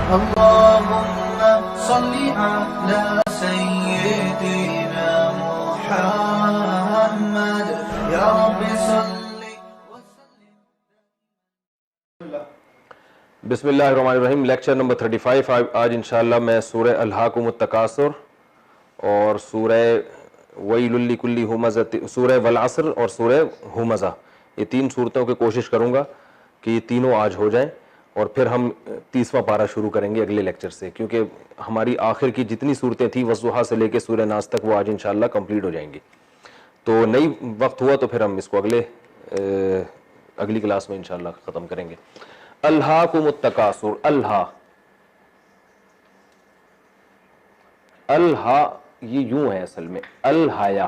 اللهم صل على سيدنا محمد یا رب صل وسلم. بسم اللہ الرحمن الرحیم. Lecture number 35. آج انشاءاللہ میں سورہ الہاکم التکاثر اور سورہ ویل لکل ہمزہ، سورہ والعصر اور سورہ ہمزہ، یہ تین صورتوں کی کوشش کروں گا کہ یہ تینوں آج ہو جائیں، اور پھر ہم 30واں پارہ شروع کریں گے اگلے لیکچر سے، کیونکہ ہماری آخر کی جتنی صورتیں تھیں والضحیٰ سے لے کے سورہ ناس تک وہ آج انشاءاللہ کمپلیٹ ہو جائیں گی. تو نئی وقت ہوا تو پھر ہم اس کو اگلی کلاس میں انشاءاللہ ختم کریں گے. الہاکم التکاثر. الہا یہ یوں ہے اصل میں، الحیا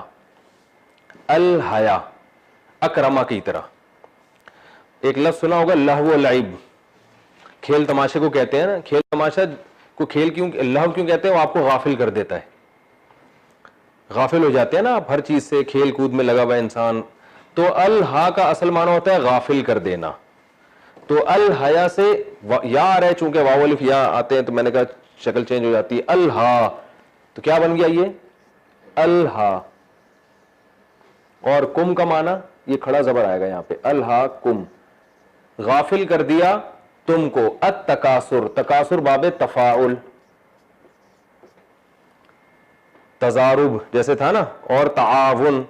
اکرما کی طرح. ایک لفظ سنا ہوگا لہو و لعب، کھیل تماشے کو کہتے ہیں نا. کھیل تماشا کو کھیل کیوں لہو کیوں کہتے ہیں؟ وہ آپ کو غافل کر دیتا ہے، غافل ہو جاتے ہیں نا آپ ہر چیز سے، کھیل کود میں لگا ہوا انسان. تو الہا کا اصل معنی ہوتا ہے غافل کر دینا. تو الحیا سے یا آ رہا ہے، چونکہ واو الف یا آتے ہیں تو میں نے کہا شکل چینج ہو جاتی ہے. الہا تو کیا بن گیا یہ الہا. اور کم کا معنی یہ کھڑا زبر آئے گا یہاں پہ، الہا کم، غافل کر دیا تم کو. التکاثر، تکاثر باب تفاعل، تضارب جیسے تھا نا، اور تعاون،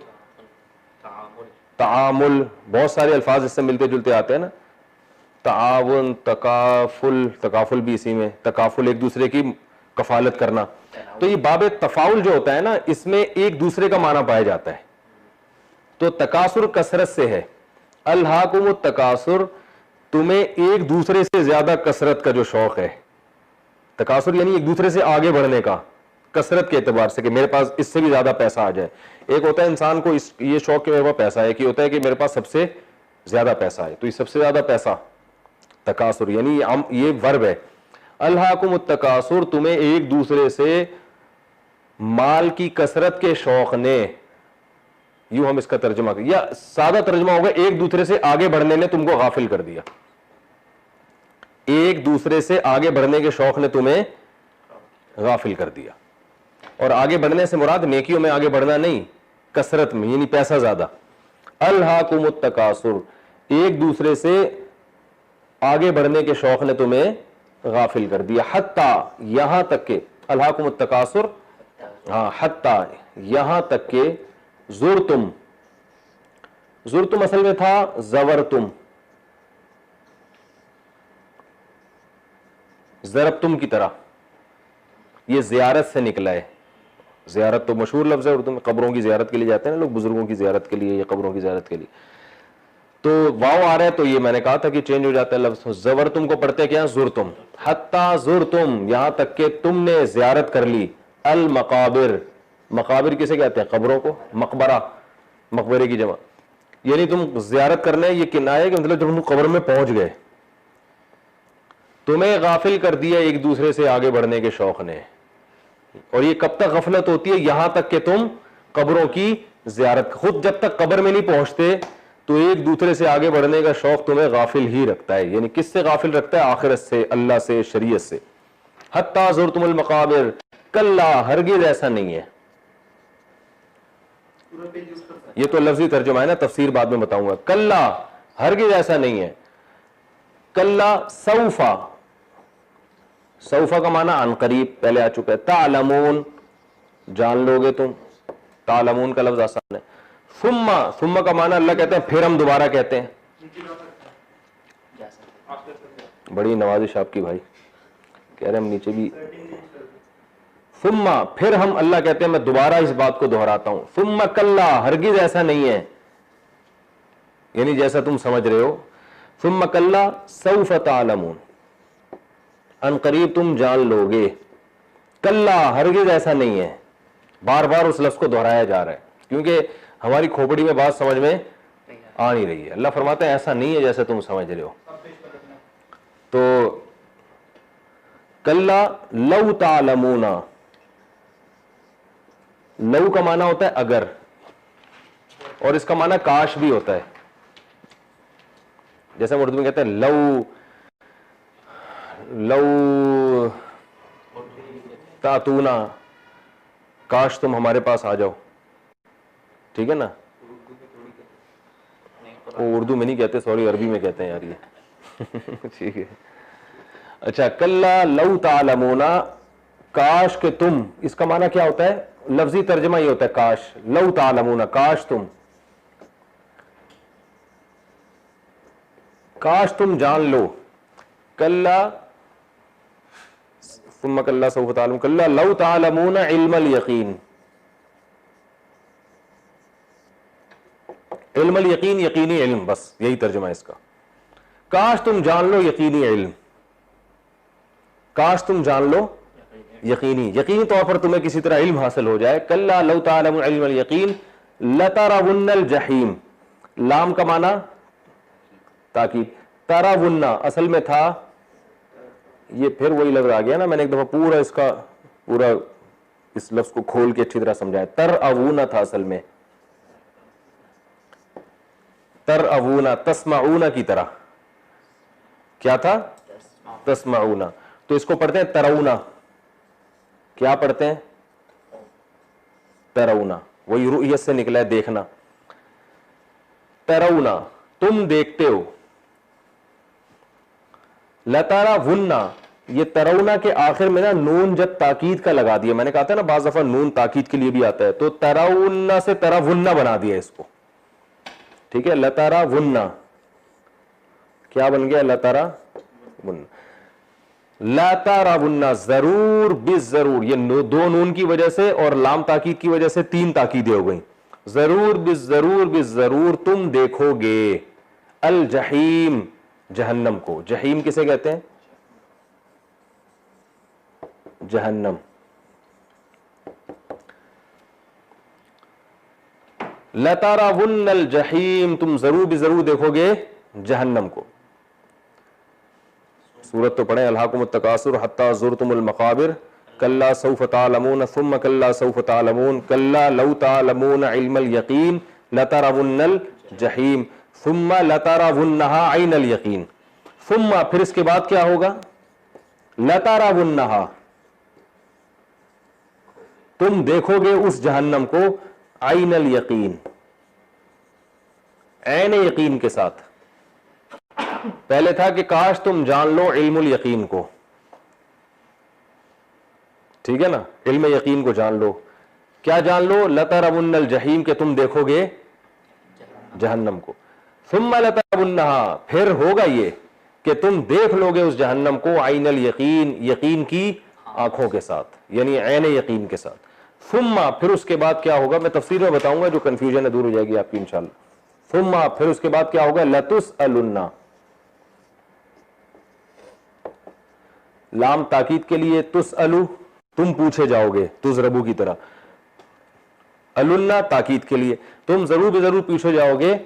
تعامل، بہت سارے الفاظ اس سے ملتے جلتے آتے ہیں نا. تعاون، تکافل، تکافل بھی اسی میں، تکافل ایک دوسرے کی کفالت کرنا. تو یہ باب تفاعل جو ہوتا ہے نا، اس میں ایک دوسرے کا معنی پایا جاتا ہے. تو تکاثر کثرت سے ہے. الہاکم التکاثر، تمہیں ایک دوسرے سے زیادہ کثرت کا جو شوق ہے. تکاثر یعنی ایک دوسرے سے آگے بڑھنے کا، کثرت کے اعتبار سے کہ میرے پاس اس سے بھی زیادہ پیسہ آ جائے. ایک ہوتا ہے انسان کو یہ شوق کہ میرے پاس پیسہ ہے، کہ ہوتا ہے کہ میرے پاس سب سے زیادہ پیسہ ہے. تو یہ سب سے زیادہ پیسہ تکاثر، یعنی یہ ورب ہے. الہاکم التکاثر، تمہیں ایک دوسرے سے مال کی کثرت کے شوق نے، یوں ہم اس کا ترجمہ کریں، یا سادہ ترجمہ ہوگا ایک دوسرے سے آگے بڑھنے نے تم کو غافل کر دیا. ایک دوسرے سے آگے بڑھنے کے شوق نے تمہیں غافل کر دیا. اور آگے بڑھنے سے مراد نیکیوں میں آگے بڑھنا نہیں، کثرت میں، یعنی پیسہ زیادہ. الہاکم التکاثر، ایک دوسرے سے آگے بڑھنے کے شوق نے تمہیں غافل کر دیا. حتی، یہاں تک کہ، الہاکم التکاثر، ہاں، حتی یہاں تک کہ، زرتم، زرتم اصل میں تھا زورتم، ضربتم کی طرح، یہ زیارت سے نکلا ہے. زیارت تو مشہور لفظ ہے اردو میں، قبروں کی زیارت کے لیے جاتے ہیں نا لوگ، بزرگوں کی زیارت کے لیے یا قبروں کی زیارت کے لیے. تو واو آ رہا ہے تو یہ میں نے کہا تھا کہ چینج ہو جاتا ہے لفظ. زورتم کو پڑھتے کیا؟ زرتم. حتی زرتم، یہاں تک کہ تم نے زیارت کر لی. المقابر، مقابر کسے کہتے ہیں؟ قبروں کو. مقبرہ، مقبرے کی جمع. یعنی تم زیارت کرنے، یہ کنایہ کہ مطلب جب تم قبر میں پہنچ گئے، تمہیں غافل کر دیا ایک دوسرے سے آگے بڑھنے کے شوق نے. اور یہ کب تک غفلت ہوتی ہے؟ یہاں تک کہ تم قبروں کی زیارت، خود جب تک قبر میں نہیں پہنچتے تو ایک دوسرے سے آگے بڑھنے کا شوق تمہیں غافل ہی رکھتا ہے. یعنی کس سے غافل رکھتا ہے؟ آخرت سے، اللہ سے، شریعت سے. حتی زرتم المقابر، کلا، ہرگز ایسا نہیں ہے. یہ تو لفظی ترجمہ ہے نا، تفسیر بعد میں بتاؤں گا. کلا، ہرگز ایسا نہیں ہے. کلا سوفا، سوفا کا معنی عن قریب پہلے آ چکا ہے. تعلمون، جان لو گے تم، تعلمون کا لفظ آسان ہے. ثم، ثم کا معنی اللہ کہتے ہیں پھر ہم دوبارہ کہتے ہیں. بڑی نوازش آپ کی بھائی، کہہ رہے ہم نیچے بھی. ثم، پھر ہم، اللہ کہتے ہیں میں دوبارہ اس بات کو دہراتا ہوں. ثم کلا، ہرگز ایسا نہیں ہے، یعنی جیسا تم سمجھ رہے ہو. ثم کلا سوف تعلمون، ان قریب تم جان لو گے. کلا، ہرگز ایسا نہیں ہے. بار بار اس لفظ کو دہرایا جا رہا ہے کیونکہ ہماری کھوپڑی میں بات سمجھ میں آ نہیں رہی ہے. اللہ فرماتا ہے ایسا نہیں ہے جیسے تم سمجھ رہے ہو. تو کلا لو تعلمون، لو کا معنی ہوتا ہے اگر، اور اس کا معنی کاش بھی ہوتا ہے. جیسے ہم اردو میں کہتے ہیں لو لو تاتونا، کاش تم ہمارے پاس آ جاؤ. ٹھیک ہے نا, اردو میں نہیں کہتے, سوری عربی میں کہتے ہیں یار یہ. ٹھیک ہے. اچھا, کلا لو تعلمون, کاش کہ تم, اس کا معنی کیا ہوتا ہے؟ لفظی ترجمہ یہ ہوتا ہے کاش. لو تعلمون, کاش تم, کاش تم جان لو. کلا ثم کلا سوف تعلمون, کلا لو تعلمون علم الیقین. علم الیقین, یقینی علم, بس یہی ترجمہ ہے اس کا. کاش تم جان لو یقینی علم, کاش تم جان لو یقینی طور پر تمہیں کسی طرح علم حاصل ہو جائے. کلا لو تعلمون علم الیقین لترون الجحیم, لام کا معنی تاکید, ترون اصل میں تھا, یہ پھر وہی لفظ آ گیا نا, میں نے ایک دفعہ پورا اس کا پورا اس لفظ کو کھول کے اچھی طرح سمجھایا. ترون تھا اصل میں, ترون تسمعون کی طرح, کیا تھا؟ تسمعون. تو اس کو پڑھتے ہیں ترونا. کیا پڑھتے ہیں؟ ترونا, وہی رؤیت سے نکلا ہے دیکھنا. ترونا, تم دیکھتے ہو. لترون, یہ ترونا کے آخر میں نا نون جب تاکید کا لگا دیا, میں نے کہا تھا نا بعض دفعہ نون تاکید کے لیے بھی آتا ہے, تو ترون سے ترون بنا دیا اس کو. ٹھیک ہے, لترون کیا بن گیا؟ لترون. لا ترون ضرور بالضرور, یہ دو نون کی وجہ سے اور لام تاکید کی وجہ سے تین تاکیدیں ہو گئیں. ضرور بالضرور, بالضرور تم دیکھو گے. الجحیم, جہنم کو. جحیم کسے کہتے ہیں؟ جہنم. لترون الجحیم, تم ضرور بضرور دیکھو گے جہنم کو. سورت تو پڑھیں, الہاکم التکاثر حتی زرتم المقابر, کلا سوف تعلمون ثم کلا سوف تعلمون, کلا لو تعلمون علم الیقین لترون الجحیم ثم لترونها عین الیقین. ثم پھر اس کے بعد کیا ہوگا؟ لترونها, تم دیکھو گے اس جہنم کو عین الیقین, عین یقین کے ساتھ. پہلے تھا کہ کاش تم جان لو علم الیقین کو, ٹھیک ہے نا, علم یقین کو جان لو. کیا جان لو؟ لترون الجحیم, کہ تم دیکھو گے جہنم کو. ثم لترونها, پھر ہوگا یہ کہ تم دیکھ لو گے اس جہنم کو عین الیقین, یقین کی آنکھوں کے ساتھ, یعنی عین یقین کے ساتھ. ثم پھر اس کے بعد کیا ہوگا, میں تفسیر میں بتاؤں گا, جو کنفیوژن ہے دور ہو جائے گی آپ کی انشاءاللہ. ثم پھر اس کے بعد کیا ہوگا؟ لتسألن, لام تاکید کے لیے, تسألو تم پوچھے جاؤ گے, تضربو کی طرح. النا تاکید کے لیے, تم ضرور بے ضرور پوچھے جاؤ گے.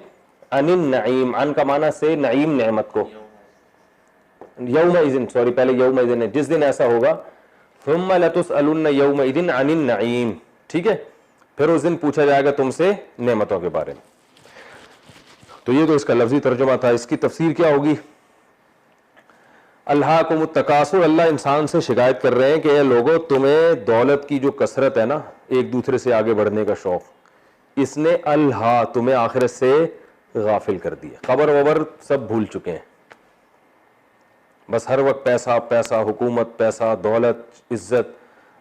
ان النعیم, ان کا معنی سے نعیم نعمت کو. یومئذ, سوری پہلے یومئذ ہے, جس دن ایسا ہوگا. ثم لتسألن یومئذ عن النعیم, ٹھیک ہے, پھر اس دن پوچھا جائے گا تم سے نعمتوں کے بارے میں. تو یہ تو اس کا لفظی ترجمہ تھا. اس کی تفسیر کیا ہوگی؟ الہاکم التکاثر, اللہ انسان سے شکایت کر رہے ہیں کہ اے لوگوں, تمہیں دولت کی جو کثرت ہے نا, ایک دوسرے سے آگے بڑھنے کا شوق, اس نے الہا, تمہیں آخرت سے غافل کر دیا. قبر وبر سب بھول چکے ہیں, بس ہر وقت پیسہ پیسہ, حکومت, پیسہ, دولت, عزت.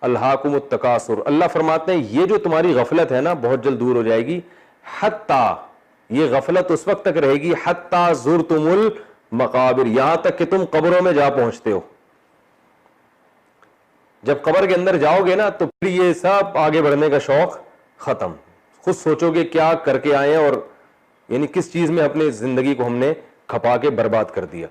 الہاکم التکاثر, اللہ فرماتے ہیں یہ جو تمہاری غفلت ہے نا بہت جلد دور ہو جائے گی. حتی, یہ غفلت اس وقت تک رہے گی, حتی زرتم المقابر, یہاں تک کہ تم قبروں میں جا پہنچتے ہو. جب قبر کے اندر جاؤ گے نا تو پھر یہ سب آگے بڑھنے کا شوق ختم. خود سوچو گے کیا کر کے آئے ہیں, اور یعنی کس چیز میں اپنی زندگی کو ہم نے کھپا کے برباد کر دیا.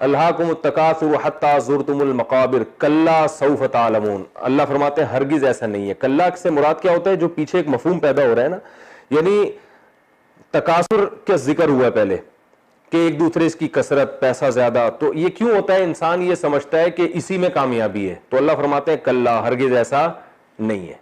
الہاکم التکاثر حتی زرتم المقابر کلا سوف تعلمون. اللہ فرماتے ہیں ہرگز ایسا نہیں ہے. کلا سے مراد کیا ہوتا ہے؟ جو پیچھے ایک مفہوم پیدا ہو رہا ہے نا, یعنی تکاثر کا ذکر ہوا ہے پہلے کہ ایک دوسرے کی کثرت, پیسہ زیادہ, تو یہ کیوں ہوتا ہے؟ انسان یہ سمجھتا ہے کہ اسی میں کامیابی ہے. تو اللہ فرماتے ہیں کلا, ہرگز ایسا نہیں ہے.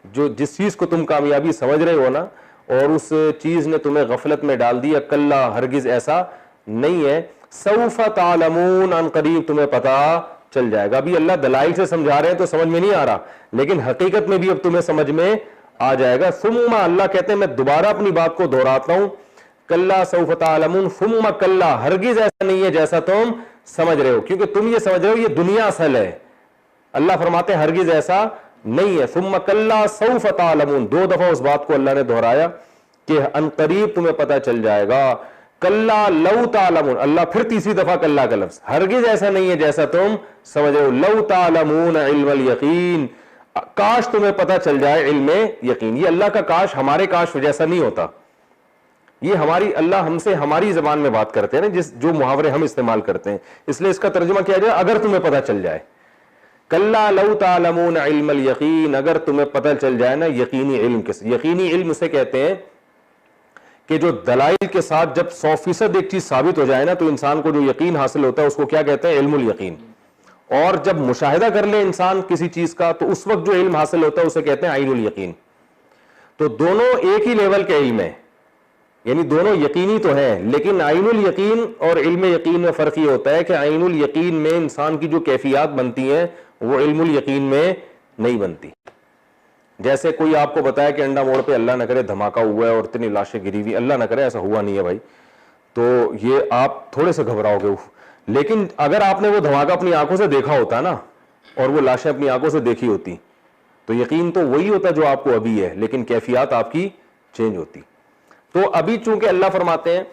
جو جس چیز کو تم کامیابی سمجھ رہے ہو نا, اور اس چیز نے تمہیں غفلت میں ڈال دیا, کلا ہرگز ایسا نہیں ہے. سوف تعلمون ان قریب تمہیں پتا چل جائے گا. ابھی اللہ دلائل سے سمجھا رہے ہیں تو سمجھ میں نہیں آ رہا, لیکن حقیقت میں بھی اب تمہیں سمجھ میں آ جائے گا. ثم اللہ کہتے ہیں میں دوبارہ اپنی بات کو دہراتا ہوں, کلا سوف تعلمون ثم کلا ہرگز ایسا نہیں ہے جیسا تم سمجھ رہے ہو, کیونکہ تم یہ سمجھ رہے ہو یہ دنیا اصل ہے. اللہ فرماتے ہیں ہرگز ایسا نہیں ہے. ثم کلا سوف تعلمون, 2 دفعہ اس بات کو اللہ نے دہرایا کہ ان قریب تمہیں پتہ چل جائے گا. کلا لو تعلمون, اللہ پھر تیسری دفعہ کلا کا لفظ, ہرگز ایسا نہیں ہے جیسا تم سمجھ رہے ہو. لو تعلمون علم الیقین, کاش تمہیں پتہ چل جائے علم یقین. یہ اللہ کا کاش ہمارے کاش جیسا نہیں ہوتا, یہ ہماری اللہ ہم سے ہماری زبان میں بات کرتے ہیں نا, جو محاورے ہم استعمال کرتے ہیں, اس لیے اس کا ترجمہ کیا جائے اگر تمہیں پتہ چل جائے. کلا لو تعلمون علم الیقین, اگر تمہیں پتہ چل جائے نا یقینی علم. یقینی علم اسے کہتے ہیں کہ جو دلائل کے ساتھ جب 100% ایک چیز ثابت ہو جائے نا تو انسان کو جو یقین حاصل ہوتا ہے اس کو کیا کہتے ہیں علم الیقین. اور جب مشاہدہ کر لے انسان کسی چیز کا تو اس وقت جو علم حاصل ہوتا ہے اسے کہتے ہیں عین الیقین. تو دونوں ایک ہی لیول کے علم ہیں, یعنی دونوں یقینی تو ہیں, لیکن عین الیقین اور علم یقین میں فرق یہ ہوتا ہے کہ عین الیقین میں انسان کی جو کیفیات بنتی ہیں وہ علم الیقین میں نہیں بنتی. جیسے کوئی آپ کو بتایا کہ انڈا موڑ پہ اللہ نہ کرے دھماکہ ہوا ہے اور اتنی لاشیں گری ہوئی, اللہ نہ کرے ایسا ہوا نہیں ہے بھائی, تو یہ آپ تھوڑے سے گھبراؤ گے. لیکن اگر آپ نے وہ دھماکہ اپنی آنکھوں سے دیکھا ہوتا نا اور وہ لاشیں اپنی آنکھوں سے دیکھی ہوتی تو یقین تو وہی ہوتا جو آپ کو ابھی ہے, لیکن کیفیات آپ کی چینج ہوتی. تو ابھی چونکہ اللہ فرماتے ہیں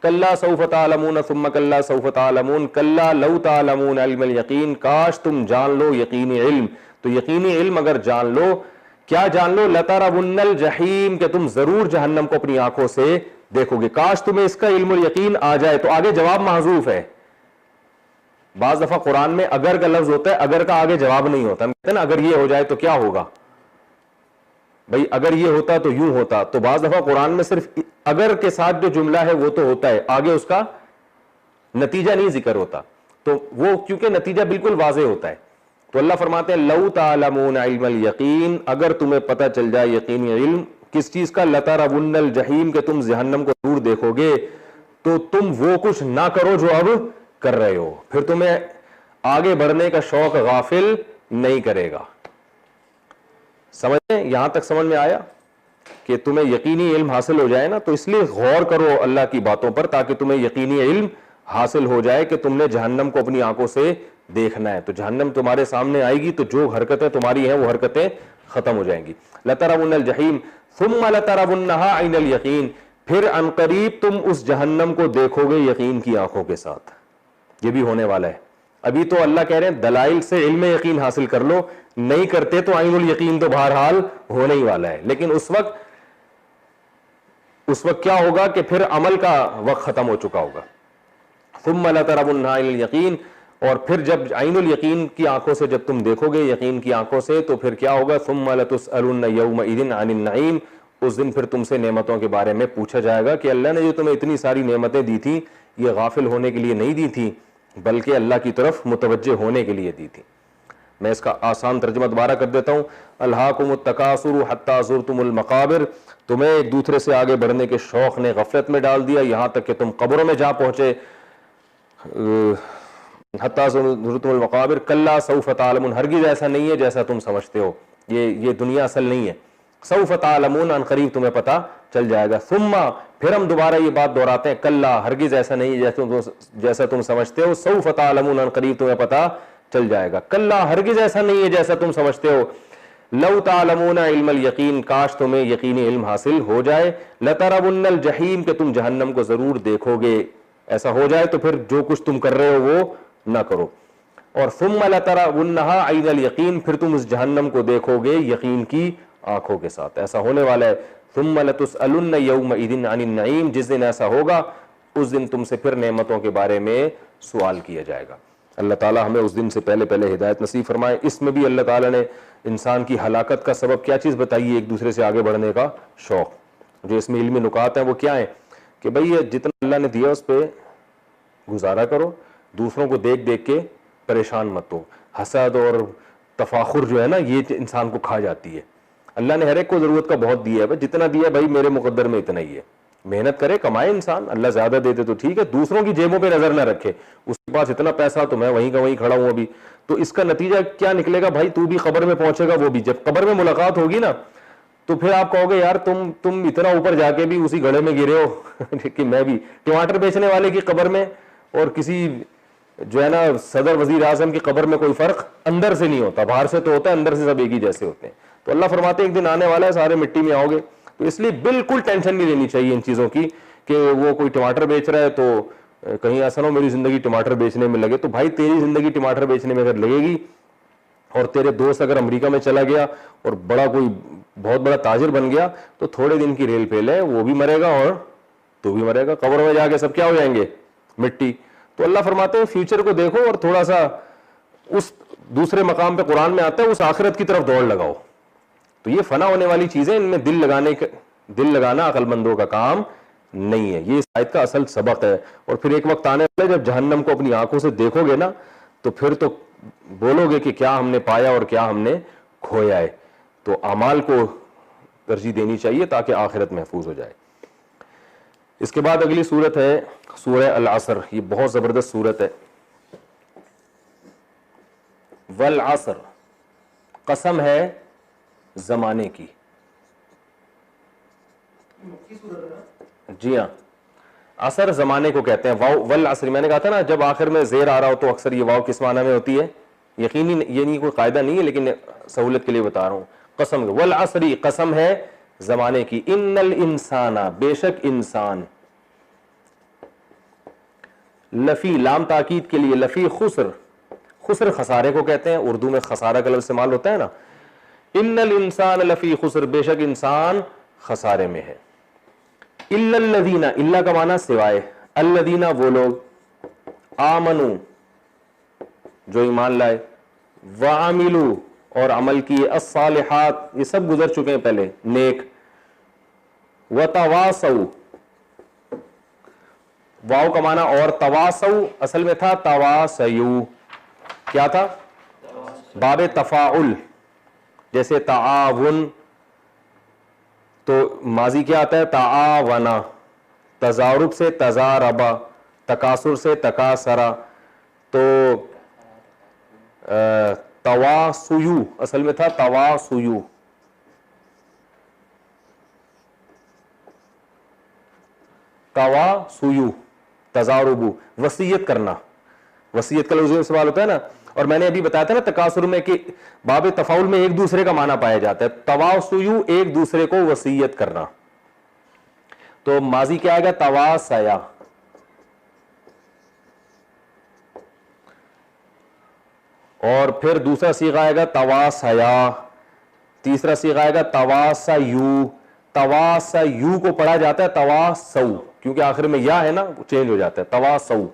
کلا سوف تعلمون ثم کلا سوف تعلمون کلا لو تعلمون علم الیقین, کاش تم جان لو یقینی علم. تو یقینی علم اگر جان لو, کیا جان لو, لترون الجحیم, کہ تم ضرور جہنم کو اپنی آنکھوں سے دیکھو گے. کاش تمہیں اس کا علم الیقین آ جائے. تو آگے جواب محذوف ہے. بعض دفعہ قرآن میں اگر کا لفظ ہوتا ہے, اگر کا آگے جواب نہیں ہوتا. ہم کہتے ہیں نا اگر یہ ہو جائے تو کیا ہوگا, بھئی اگر یہ ہوتا تو یوں ہوتا. تو بعض دفعہ قرآن میں صرف اگر کے ساتھ جو جملہ ہے وہ تو ہوتا ہے, آگے اس کا نتیجہ نہیں ذکر ہوتا. تو وہ کیونکہ نتیجہ بالکل واضح ہوتا ہے. تو اللہ فرماتے ہیں لو تعلمون علم الیقین, اگر تمہیں پتہ چل جائے یقینی علم کس چیز کا, لترون الجحیم, کہ تم جہنم کو ضرور دیکھو گے, تو تم وہ کچھ نہ کرو جو اب کر رہے ہو, پھر تمہیں آگے بڑھنے کا شوق غافل نہیں کرے گا. سمجھیں, یہاں تک سمجھ میں آیا کہ تمہیں یقینی علم حاصل ہو جائے نا, تو اس لیے غور کرو اللہ کی باتوں پر تاکہ تمہیں یقینی علم حاصل ہو جائے کہ تم نے جہنم کو اپنی آنکھوں سے دیکھنا ہے. تو جہنم تمہارے سامنے آئے گی تو جو حرکتیں تمہاری ہیں وہ حرکتیں ختم ہو جائیں گی. لترون الجحیم ثم لترونها عین الیقین, پھر عنقریب تم اس جہنم کو دیکھو گے یقین کی آنکھوں کے ساتھ. یہ بھی ہونے والا ہے. ابھی تو اللہ کہہ رہے ہیں دلائل سے علم یقین حاصل کر لو, نہیں کرتے تو عین الیقین تو بہرحال ہونے ہی والا ہے. لیکن اس وقت کیا ہوگا کہ پھر عمل کا وقت ختم ہو چکا ہوگا. ثم لترونها عین الیقین, اور پھر جب عین الیقین کی آنکھوں سے جب تم دیکھو گے یقین کی آنکھوں سے تو پھر کیا ہوگا, ثم لتسألن یومئذ عن النعیم, اس دن پھر تم سے نعمتوں کے بارے میں پوچھا جائے گا کہ اللہ نے جو تمہیں اتنی ساری نعمتیں دی تھی یہ غافل ہونے کے لیے نہیں دی تھی بلکہ اللہ کی طرف متوجہ ہونے کے لیے دی تھی. میں اس کا آسان ترجمہ دوبارہ کر دیتا ہوں. الہاکم التکاثر حتی زرتم المقابر, تمہیں ایک دوسرے سے آگے بڑھنے کے شوق نے غفلت میں ڈال دیا یہاں تک کہ تم قبروں میں جا پہنچے. حتی زرتم المقابر کلا سوف تعلمون, ہرگز ایسا نہیں ہے جیسا تم سمجھتے ہو, یہ دنیا اصل نہیں ہے. سوف تعلمون, ان قریب تمہیں پتہ چل جائے گا. ثم, پھر ہم دوبارہ یہ بات دہراتے ہیں کلا, ہرگز ایسا نہیں ہے جیسا تم سمجھتے ہو. سوف تعلمون, ان قریب تمہیں پتہ چل جائے گا. کلا, ہرگز ایسا نہیں ہے جیسا تم سمجھتے ہو. لو تعلمون علم الیقین, کاش تمہیں یقینی علم حاصل ہو جائے. لترون الجحیم, کہ تم جہنم کو ضرور دیکھو گے. ایسا ہو جائے تو پھر جو کچھ تم کر رہے ہو وہ نہ کرو. اور ثم لترونها عین الیقین, پھر تم اس جہنم کو دیکھو گے یقین کی آنکھوں کے ساتھ. ایسا ہونے والا ہے. ثم لتسألن یومئذ عن النعیم, جس دن ایسا ہوگا اس دن تم سے پھر نعمتوں کے بارے میں سوال کیا جائے گا. اللہ تعالیٰ ہمیں اس دن سے پہلے ہدایت نصیب فرمائے. اس میں بھی اللہ تعالیٰ نے انسان کی ہلاکت کا سبب کیا چیز بتائی ہے, ایک دوسرے سے آگے بڑھنے کا شوق. جو اس میں علمی نکات ہیں وہ کیا ہیں کہ بھئی یہ جتنا اللہ نے دیا اس پہ گزارا کرو, دوسروں کو دیکھ دیکھ کے پریشان مت ہو. حسد اور تفاخر جو ہے نا یہ انسان کو کھا جاتی ہے. اللہ نے ہر ایک کو ضرورت کا بہت دیا ہے, جتنا دیا بھائی میرے مقدر میں اتنا ہی ہے, محنت کرے, کمائے انسان, اللہ زیادہ دیتے تو ٹھیک ہے, دوسروں کی جیبوں پہ نظر نہ رکھے, اس کے پاس اتنا پیسہ تو میں وہیں کا وہیں کھڑا ہوں ابھی. تو اس کا نتیجہ کیا نکلے گا بھائی, تو بھی قبر میں پہنچے گا, وہ بھی جب قبر میں ملاقات ہوگی نا تو پھر آپ کہو گے یار تم اتنا اوپر جا کے بھی اسی گڑھے میں گرے ہو کہ میں بھی. ٹماٹر بیچنے والے کی قبر میں اور کسی جو ہے نا صدر وزیر اعظم کی قبر میں کوئی فرق اندر سے نہیں ہوتا, باہر سے تو ہوتا ہے, اندر سے سب ایک ہی جیسے ہوتے ہیں. تو اللہ فرماتے ہیں ایک دن آنے والا ہے, سارے مٹی میں آؤ گے. تو اس لیے بالکل ٹینشن نہیں لینی چاہیے ان چیزوں کی کہ وہ کوئی ٹماٹر بیچ رہا ہے تو کہیں ایسا نہ ہو میری زندگی ٹماٹر بیچنے میں لگے. تو بھائی تیری زندگی ٹماٹر بیچنے میں اگر لگے گی اور تیرے دوست اگر امریکہ میں چلا گیا اور بڑا کوئی بہت بڑا تاجر بن گیا تو تھوڑے دن کی ریل پھیل ہے, وہ بھی مرے گا اور تو بھی مرے گا, قبر میں جا کے سب کیا ہو جائیں گے, مٹی. تو اللہ فرماتے ہیں فیوچر کو دیکھو اور تھوڑا سا اس دوسرے مقام پہ قرآن میں آتا ہے اس آخرت کی طرف دوڑ لگاؤ. تو یہ فنا ہونے والی چیزیں, ان میں دل لگانا عقل مندوں کا کام نہیں ہے. یہ اس آیت کا اصل سبق ہے. اور پھر ایک وقت آنے والا ہے جب جہنم کو اپنی آنکھوں سے دیکھو گے نا تو پھر تو بولو گے کہ کیا ہم نے پایا اور کیا ہم نے کھویا ہے. تو اعمال کو ترجیح دینی چاہیے تاکہ آخرت محفوظ ہو جائے. اس کے بعد اگلی صورت ہے سورہ العصر. یہ بہت زبردست صورت ہے. والعصر, قسم ہے زمانے کی. جی ہاں, عصر زمانے کو کہتے ہیں. واو والعصر, میں نے کہا تھا نا جب آخر میں زیر آ رہا ہو تو اکثر یہ واو کس معنی میں ہوتی ہے, یقینی یہ نہیں کوئی قاعدہ نہیں ہے لیکن سہولت کے لیے بتا رہا ہوں. قسم, والعصر, قسم ہے زمانے کی. ان الانسان, بے شک انسان, لفی, لام تاکید کے لیے, لفی خسر, خسر خسارے کو کہتے ہیں, اردو میں خسارہ کا لفظ استعمال ہوتا ہے نا. ان الانسان لفی خسر, بے شک انسان خسارے میں ہے. الا الذین, الا کا معنی سوائے, الذین وہ لوگ, آمنو جو ایمان لائے, وعملوا اور عمل کیے, الصالحات یہ سب گزر چکے ہیں پہلے, نیک, وتواصوا, واو کا معنی اور, تواصوا اصل میں تھا تواصیو, کیا تھا باب تفاعل, جیسے تعاون تو ماضی کیا آتا ہے تعاونا, تزارب سے تزاربا, تکاثر سے تکاثرا, تو تواصیو اصل میں تھا تواصیو. تواصیو تزاربو, وصیت کرنا, وصیت کا لفظ استعمال ہوتا ہے نا. اور میں نے ابھی بتایا تھا نا تکاثر میں کہ باب تفاعل میں ایک دوسرے کا معنی پایا جاتا ہے. تواصیو ایک دوسرے کو وصیت کرنا, تو ماضی کیا آئے گا تواصیا, اور پھر دوسرا صیغہ آئے گا تواصیا, تیسرا صیغہ آئے گا تواصیو. تواصیو کو پڑھا جاتا ہے تواصو, کیونکہ آخر میں یا ہے نا چینج ہو جاتا ہے, تواصو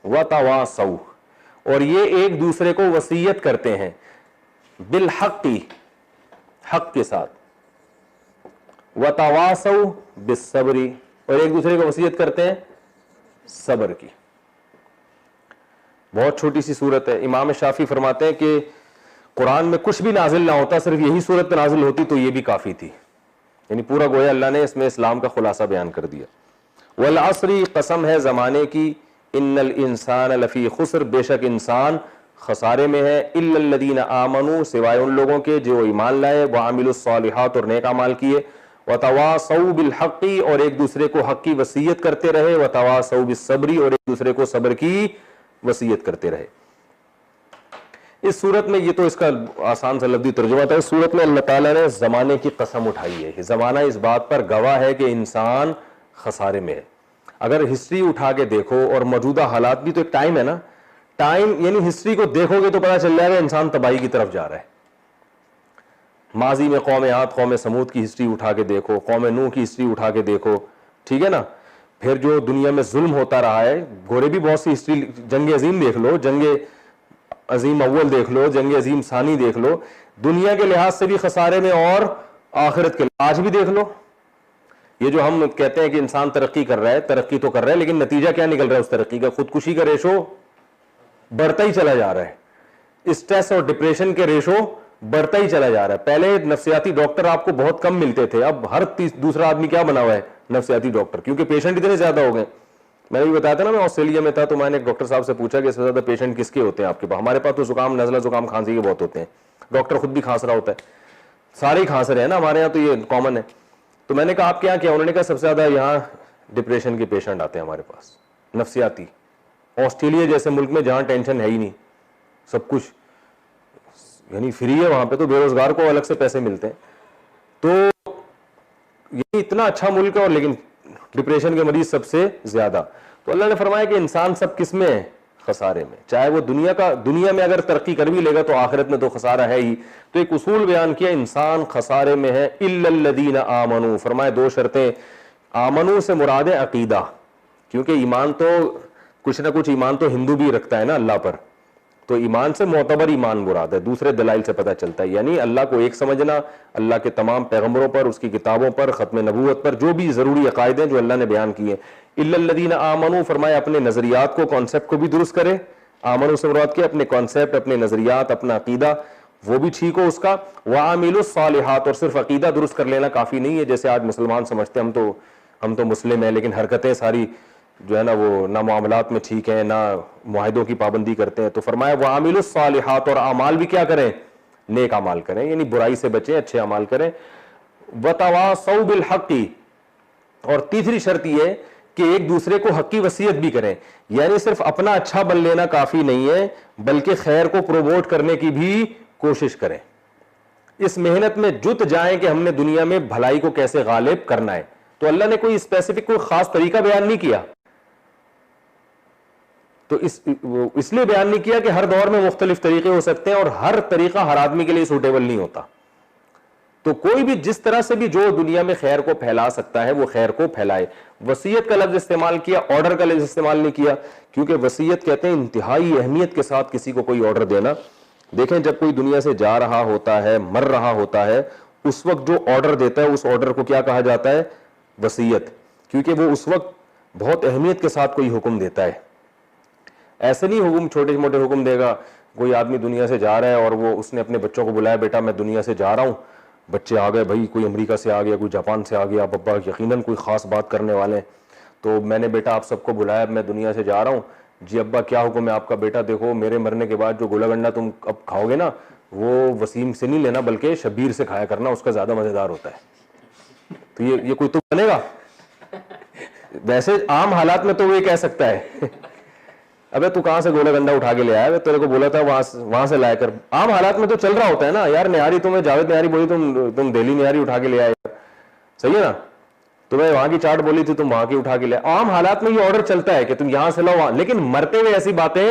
وتواصوا, اور یہ ایک دوسرے کو وصیت کرتے ہیں, بالحق, حق کے ساتھ, وتواصوا بالصبر, اور ایک دوسرے کو وصیت کرتے ہیں صبر کی. بہت چھوٹی سی صورت ہے. امام شافعی فرماتے ہیں کہ قرآن میں کچھ بھی نازل نہ ہوتا, صرف یہی صورت نازل ہوتی تو یہ بھی کافی تھی, یعنی پورا گویا اللہ نے اس میں اسلام کا خلاصہ بیان کر دیا. والعصر, قسم ہے زمانے کی, ان الانسان لفی خسر, بے شک انسان خسارے میں ہے, الا الذین آمنوا, سوائے ان لوگوں کے جو ایمان لائے, وعملوا الصالحات اور نیک اعمال کیے, وتواصوا بالحق, اور ایک دوسرے کو حق کی وصیت کرتے رہے, وتواصوا بالصبر, اور ایک دوسرے کو صبر کی وصیت کرتے رہے. اس صورت میں, یہ تو اس کا آسان سا لفظی ترجمہ تھا, اس صورت میں اللہ تعالیٰ نے زمانے کی قسم اٹھائی ہے. زمانہ اس بات پر گواہ ہے کہ انسان خسارے میں ہے. اگر ہسٹری اٹھا کے دیکھو, اور موجودہ حالات بھی تو ایک ٹائم ہے نا, ٹائم یعنی ہسٹری کو دیکھو گے تو پتہ چل جائے گا انسان تباہی کی طرف جا رہا ہے. ماضی میں قوم عاد قوم سمود کی ہسٹری اٹھا کے دیکھو, قوم نوح کی ہسٹری اٹھا کے دیکھو, ٹھیک ہے نا. پھر جو دنیا میں ظلم ہوتا رہا ہے, گورے بھی بہت سی ہسٹری, جنگ عظیم دیکھ لو, جنگ عظیم اول دیکھ لو, جنگ عظیم ثانی دیکھ لو, دنیا کے لحاظ سے بھی خسارے میں اور آخرت کے, آج بھی دیکھ لو. یہ جو ہم کہتے ہیں کہ انسان ترقی کر رہا ہے, ترقی تو کر رہا ہے, لیکن نتیجہ کیا نکل رہا ہے اس ترقی کا؟ خودکشی کا ریشو بڑھتا ہی چلا جا رہا ہے, اسٹریس اور ڈپریشن کے ریشو بڑھتا ہی چلا جا رہا ہے. پہلے نفسیاتی ڈاکٹر آپ کو بہت کم ملتے تھے, اب ہر دوسرا آدمی کیا بنا ہوا ہے, نفسیاتی ڈاکٹر, کیونکہ پیشنٹ اتنے زیادہ ہو گئے. میں نے بھی بتایا تھا نا, میں آسٹریلیا میں تھا تو میں نے ایک ڈاکٹر صاحب سے پوچھا کہ سب سے زیادہ پیشنٹ کس کے ہوتے ہیں آپ کے پاس. ہمارے پاس تو زکام, نزلہ, زکام, کھانسی کے بہت ہوتے ہیں, ڈاکٹر خود بھی کھانس رہا ہوتا ہے, سارے ہی کھانس رہے ہیں نا ہمارے یہاں, تو یہ کامن ہے. تو میں نے کہا آپ کے یہاں کیا, انہوں نے کہا سب سے زیادہ یہاں ڈپریشن کے پیشنٹ آتے ہیں ہمارے پاس, نفسیاتی. آسٹریلیا جیسے ملک میں جہاں ٹینشن ہے ہی نہیں, سب کچھ یعنی فری ہے, وہاں پہ تو بے روزگار کو الگ سے پیسے ملتے ہیں. تو یہ اتنا اچھا ملک ہے, اور لیکن ڈپریشن کے مریض سب سے زیادہ. تو اللہ نے فرمایا کہ انسان سب کس میں ہے, خسارے میں. چاہے وہ دنیا میں اگر ترقی کر بھی لے گا تو آخرت میں تو خسارہ ہے ہی. تو ایک اصول بیان کیا, انسان خسارے میں ہے. الا الذین آمنوا, فرمایا دو شرطیں. آمنو سے مراد ہے عقیدہ, کیونکہ ایمان تو کچھ نہ کچھ ایمان تو ہندو بھی رکھتا ہے نا اللہ پر, تو ایمان سے معتبر ایمان مراد ہے, دوسرے دلائل سے پتہ چلتا ہے. یعنی اللہ کو ایک سمجھنا, اللہ کے تمام پیغمبروں پر, اس کی کتابوں پر, ختم نبوت پر, جو بھی ضروری عقائد ہیں جو اللہ نے بیان کیے. الا الذین آمنوا, فرمایا اپنے نظریات کو, کانسیپٹ کو بھی درست کرے. آمنو سے مراد کیا, اپنے کانسیپٹ, اپنے نظریات, اپنا عقیدہ وہ بھی ٹھیک ہو اس کا. وعاملوا الصالحات, اور صرف عقیدہ درست کر لینا کافی نہیں ہے, جیسے آج مسلمان سمجھتے ہیں ہم تو مسلم ہیں, لیکن حرکتیں ساری جو ہے نا وہ نہ معاملات میں ٹھیک ہیں, نہ معاہدوں کی پابندی کرتے ہیں. تو فرمایا وعاملوا الصالحات, اور اعمال بھی کیا کریں, نیک اعمال کریں, یعنی برائی سے بچیں, اچھے اعمال کریں. وتواصوا بالحق, اور تیسری شرط یہ ہے کہ ایک دوسرے کو حق کی وصیت بھی کریں. یعنی صرف اپنا اچھا بن لینا کافی نہیں ہے, بلکہ خیر کو پروموٹ کرنے کی بھی کوشش کریں. اس محنت میں جت جائیں کہ ہم نے دنیا میں بھلائی کو کیسے غالب کرنا ہے. تو اللہ نے کوئی اسپیسیفک کوئی خاص طریقہ بیان نہیں کیا, تو اس لیے بیان نہیں کیا کہ ہر دور میں مختلف طریقے ہو سکتے ہیں, اور ہر طریقہ ہر آدمی کے لیے سوٹیبل نہیں ہوتا. تو کوئی بھی جس طرح سے بھی جو دنیا میں خیر کو پھیلا سکتا ہے وہ خیر کو پھیلائے. وصیت کا لفظ استعمال کیا, آرڈر کا لفظ استعمال نہیں کیا, کیونکہ وصیت کہتے ہیں انتہائی اہمیت کے ساتھ کسی کو کوئی آرڈر دینا. دیکھیں جب کوئی دنیا سے جا رہا ہوتا ہے, مر رہا ہوتا ہے, اس وقت جو آرڈر دیتا ہے اس آرڈر کو کیا کہا جاتا ہے, وصیت, کیونکہ وہ اس وقت بہت اہمیت کے ساتھ کوئی حکم دیتا ہے. ایسے نہیں حکم, چھوٹے موٹے حکم دے گا. کوئی آدمی دنیا سے جا رہا ہے اور وہ اس نے اپنے بچوں کو بلایا, بیٹا میں دنیا سے جا رہا ہوں. بچے آ گئے, بھائی کوئی امریکہ سے آ گیا, کوئی جاپان سے آ گیا, ابا یقیناً کوئی خاص بات کرنے والے ہیں, تو میں نے بیٹا آپ سب کو بلایا, میں دنیا سے جا رہا ہوں. جی ابا کیا حکم ہے آپ کا؟ بیٹا دیکھو میرے مرنے کے بعد جو گولا گنڈا تم اب کھاؤ گے نا, وہ وسیم سے نہیں لینا بلکہ شبیر سے کھایا کرنا, اس کا زیادہ مزیدار ہوتا ہے. تو یہ کوئی تو بنے گا. ویسے عام حالات میں تو وہ یہ کہہ سکتا ہے ابے تو کہاں سے گولا گنڈا اٹھا کے لے آیا, تیرے کو بولا تھا وہاں سے لا کر. عام حالات میں تو چل رہا ہوتا ہے نا, یار نہاری تمہیں جاوید نہاری بولی, تم دہلی نہاری اٹھا کے لے آئے, صحیح ہے نا, تمہیں وہاں کی چاٹ بولی تھی تم وہاں کی اٹھا کے لے. عام حالات میں یہ آرڈر چلتا ہے کہ تم یہاں سے لاؤ وہاں, لیکن مرتے ہوئے ایسی باتیں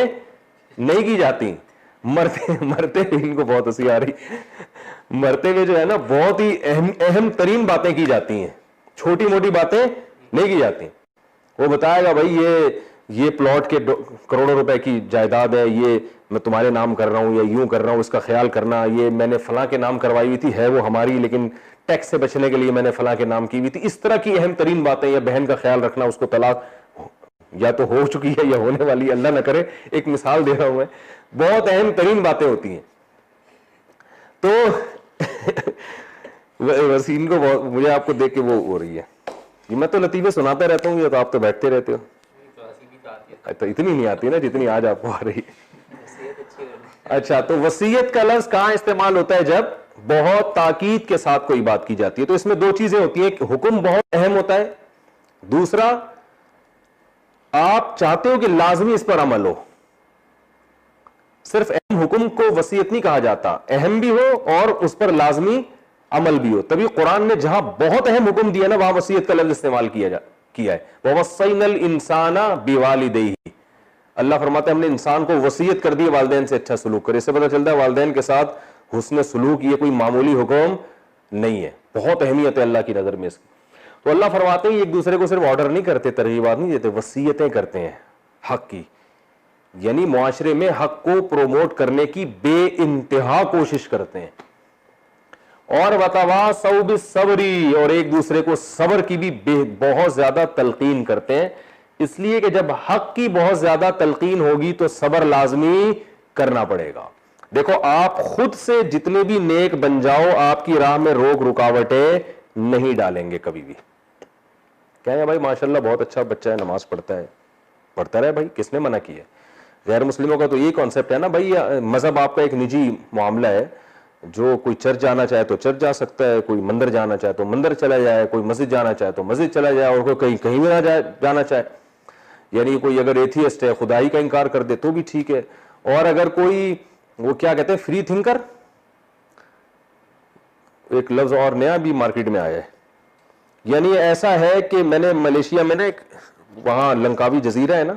نہیں کی جاتی. مرتے ہوئے ان کو بہت ہنسی آ رہی, مرتے ہوئے جو ہے نا بہت ہی اہم ترین باتیں کی جاتی ہیں, چھوٹی موٹی باتیں نہیں کی جاتی. وہ بتائے گا بھائی یہ پلاٹ کے کروڑوں روپے کی جائیداد ہے, یہ میں تمہارے نام کر رہا ہوں یا یوں کر رہا ہوں, اس کا خیال کرنا, یہ میں نے فلاں کے نام کروائی ہوئی تھی, ہے وہ ہماری لیکن ٹیکس سے بچنے کے لیے میں نے فلاں کے نام کی ہوئی تھی. اس طرح کی اہم ترین باتیں, یا بہن کا خیال رکھنا, اس کو طلاق یا تو ہو چکی ہے یا ہونے والی, اللہ نہ کرے, ایک مثال دے رہا ہوں میں, بہت اہم ترین باتیں ہوتی ہیں. تو وسیم کو مجھے آپ کو دیکھ کے وہ ہو رہی ہے, میں تو لطیفے سناتا رہتا ہوں, یہ تو آپ تو بیٹھتے رہتے ہو, تو اتنی نہیں آتی نا جتنی آج آپ کو آ رہی. اچھا, تو وصیت کا لفظ کہاں استعمال ہوتا ہے؟ جب بہت تاکید کے ساتھ کوئی بات کی جاتی ہے. تو اس میں دو چیزیں ہوتی ہیں, حکم بہت اہم ہوتا ہے, دوسرا آپ چاہتے ہو کہ لازمی اس پر عمل ہو. صرف اہم حکم کو وصیت نہیں کہا جاتا, اہم بھی ہو اور اس پر لازمی عمل بھی ہو. تبھی قرآن نے جہاں بہت اہم حکم دیا نا وہاں وصیت کا لفظ استعمال کیا ہے. وَوَصَّيْنَا الْإِنسَانَ بِوَالِدَيْهِ, اللہ فرماتا ہے ہم نے انسان کو وصیت کر دی والدین سے اچھا سلوک کرے. اس سے پتہ چلتا ہے والدین کے ساتھ حسن سلوک یہ کوئی معمولی حکم نہیں ہے, بہت اہمیت ہے اللہ کی نظر میں اس کی. تو اللہ فرماتے ہیں ایک دوسرے کو صرف آرڈر نہیں کرتے, ترغیبات نہیں دیتے, وصیتیں کرتے ہیں حق کی. یعنی معاشرے میں حق کو پروموٹ کرنے کی بے انتہا کوشش کرتے ہیں. اور وتواصوا بالصبر, اور ایک دوسرے کو صبر کی بھی بہت زیادہ تلقین کرتے ہیں. اس لیے کہ جب حق کی بہت زیادہ تلقین ہوگی تو صبر لازمی کرنا پڑے گا. دیکھو آپ خود سے جتنے بھی نیک بن جاؤ آپ کی راہ میں روک رکاوٹیں نہیں ڈالیں گے کبھی بھی. کہیں بھائی ماشاءاللہ بہت اچھا بچہ ہے, نماز پڑھتا ہے, پڑھتا رہے بھائی, کس نے منع کیا؟ غیر مسلموں کا تو یہی کانسیپٹ ہے نا بھائی, مذہب آپ کا ایک نجی معاملہ ہے, جو کوئی چرچ جانا چاہے تو چرچ جا سکتا ہے, کوئی مندر جانا چاہے تو مندر چلا جائے, کوئی مسجد جانا چاہے تو مسجد چلا جائے, اور کوئی کہیں بھی نہ جانا چاہے. یعنی کوئی اگر ایتھیسٹ ہے, خدائی کا انکار کر دے تو بھی ٹھیک ہے. اور اگر کوئی وہ کیا کہتے ہیں فری تھنکر, ایک لفظ اور نیا بھی مارکیٹ میں آیا ہے, یعنی ایسا ہے کہ میں نے ملیشیا میں نے وہاں لنکاوی جزیرہ ہے نا,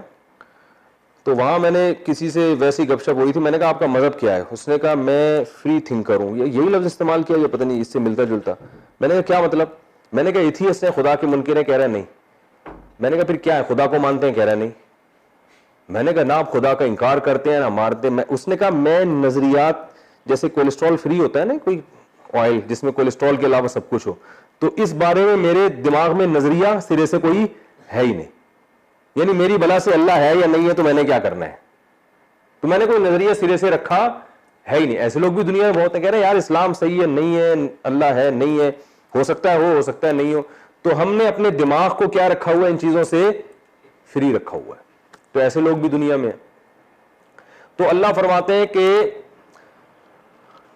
تو وہاں میں نے کسی سے ویسی گپ شپ ہوئی تھی, میں نے کہا آپ کا مذہب کیا ہے؟ اس نے کہا میں فری تھنکر ہوں. یہی لفظ استعمال کیا, یہ پتہ نہیں اس سے ملتا جلتا. میں نے کہا کیا مطلب؟ میں نے کہا ایتھیسٹ ہیں, خدا کے منکر ہیں. کہہ رہا نہیں. میں نے کہا پھر کیا ہے, خدا کو مانتے ہیں؟ کہہ رہا نہیں. میں نے کہا نہ آپ خدا کا انکار کرتے ہیں نہ مارتے ہیں. اس نے کہا میں نظریات, جیسے کولیسٹرول فری ہوتا ہے نا کوئی آئل جس میں کولیسٹرول کے علاوہ سب کچھ ہو, تو اس بارے میں میرے دماغ میں نظریہ سرے سے کوئی ہے ہی نہیں. یعنی میری بلا سے اللہ ہے یا نہیں ہے تو میں نے کیا کرنا ہے, تو میں نے کوئی نظریہ سرے سے رکھا ہے ہی نہیں. ایسے لوگ بھی دنیا میں بہت ہیں, کہہ رہے ہیں یار اسلام صحیح ہے, نہیں ہے, اللہ ہے نہیں ہے, ہو سکتا ہے ہو سکتا ہے نہیں ہو. تو ہم نے اپنے دماغ کو کیا رکھا ہوا ہے, ان چیزوں سے فری رکھا ہوا ہے. تو ایسے لوگ بھی دنیا میں ہیں. تو اللہ فرماتے ہیں کہ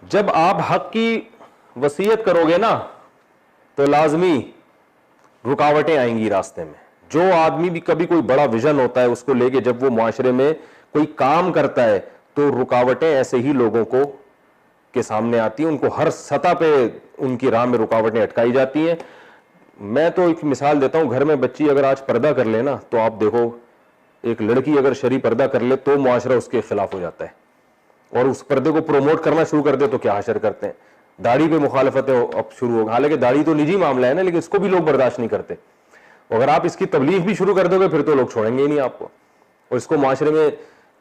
جب آپ حق کی وصیت کرو گے نا تو لازمی رکاوٹیں آئیں گی راستے میں. جو آدمی بھی کبھی کوئی بڑا ویژن ہوتا ہے اس کو لے کے جب وہ معاشرے میں کوئی کام کرتا ہے تو رکاوٹیں ایسے ہی لوگوں کو کے سامنے آتی ہیں, ان کو ہر سطح پہ ان کی راہ میں رکاوٹیں اٹکائی جاتی ہیں. میں تو ایک مثال دیتا ہوں, گھر میں بچی اگر آج پردہ کر لے نا تو آپ دیکھو, ایک لڑکی اگر شرعی پردہ کر لے تو معاشرہ اس کے خلاف ہو جاتا ہے, اور اس پردے کو پروموٹ کرنا شروع کر دے تو کیا حشر کرتے ہیں. داڑھی پہ مخالفتیں اب شروع ہو, حالانکہ داڑھی تو نجی معاملہ ہے نا, لیکن اس کو بھی لوگ برداشت نہیں کرتے. اگر آپ اس کی تبلیغ بھی شروع کر دو گے پھر تو لوگ چھوڑیں گے ہی نہیں آپ کو. اور اس کو معاشرے میں